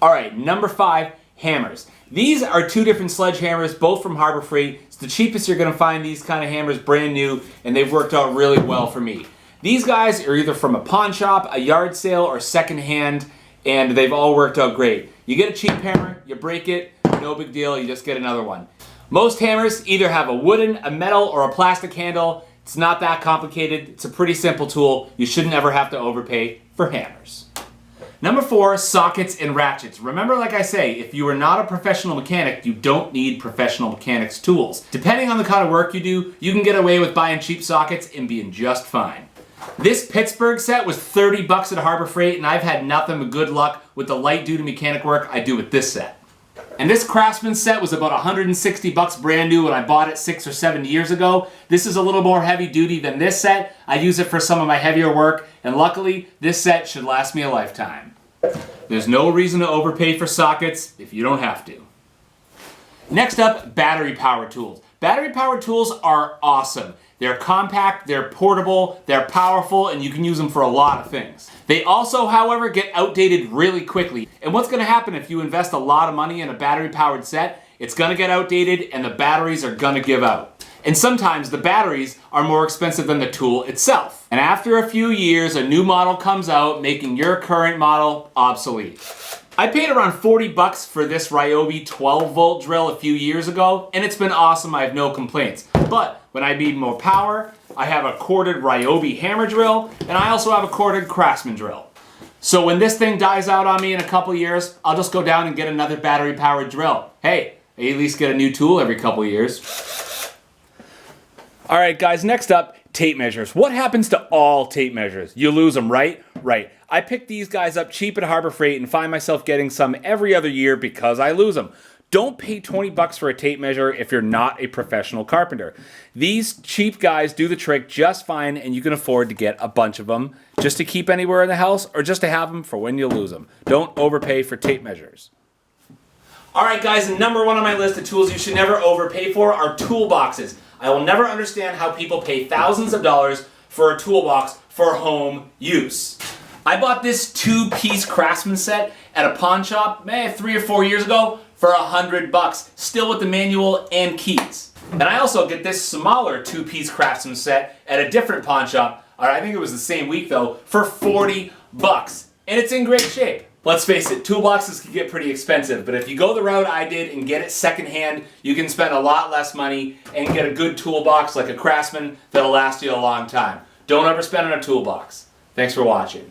All right, number 5, hammers. These are 2 different sledgehammers, both from Harbor Freight. It's the cheapest you're gonna find these kind of hammers, brand new, and they've worked out really well for me. These guys are either from a pawn shop, a yard sale, or secondhand, and they've all worked out great. You get a cheap hammer, you break it, no big deal, you just get another one. Most hammers either have a wooden, a metal, or a plastic handle. It's not that complicated. It's a pretty simple tool. You shouldn't ever have to overpay for hammers. Number 4, sockets and ratchets. Remember, like I say, if you are not a professional mechanic, you don't need professional mechanics tools. Depending on the kind of work you do, you can get away with buying cheap sockets and being just fine. This Pittsburgh set was 30 bucks at Harbor Freight, and I've had nothing but good luck with the light duty mechanic work I do with this set. And this Craftsman set was about 160 bucks brand new when I bought it 6 or 7 years ago. This is a little more heavy duty than this set. I use it for some of my heavier work, and luckily, this set should last me a lifetime. There's no reason to overpay for sockets if you don't have to. Next up, battery power tools. Battery power tools are awesome. They're compact, they're portable, they're powerful, and you can use them for a lot of things. They also, however, get outdated really quickly. And what's gonna happen if you invest a lot of money in a battery powered set? It's gonna get outdated and the batteries are gonna give out. And sometimes the batteries are more expensive than the tool itself. And after a few years, a new model comes out, making your current model obsolete. I paid around 40 bucks for this Ryobi 12-volt drill a few years ago, and it's been awesome. I have no complaints. But when I need more power, I have a corded Ryobi hammer drill, and I also have a corded Craftsman drill. So when this thing dies out on me in a couple years, I'll just go down and get another battery-powered drill. Hey, I at least get a new tool every couple years. All right, guys, next up, tape measures. What happens to all tape measures? You lose them, right? Right. I picked these guys up cheap at Harbor Freight and find myself getting some every other year because I lose them. Don't pay 20 bucks for a tape measure if you're not a professional carpenter. These cheap guys do the trick just fine, and you can afford to get a bunch of them just to keep anywhere in the house or just to have them for when you lose them. Don't overpay for tape measures. All right, guys, number 1 on my list of tools you should never overpay for are toolboxes. I will never understand how people pay thousands of dollars for a toolbox for home use. I bought this 2-piece Craftsman set at a pawn shop 3 or 4 years ago for 100 bucks, still with the manual and keys. And I also get this smaller 2-piece Craftsman set at a different pawn shop, I think it was the same week though, for 40 bucks. And it's in great shape. Let's face it, toolboxes can get pretty expensive, but if you go the route I did and get it secondhand, you can spend a lot less money and get a good toolbox like a Craftsman that'll last you a long time. Don't overspend on a toolbox. Thanks for watching.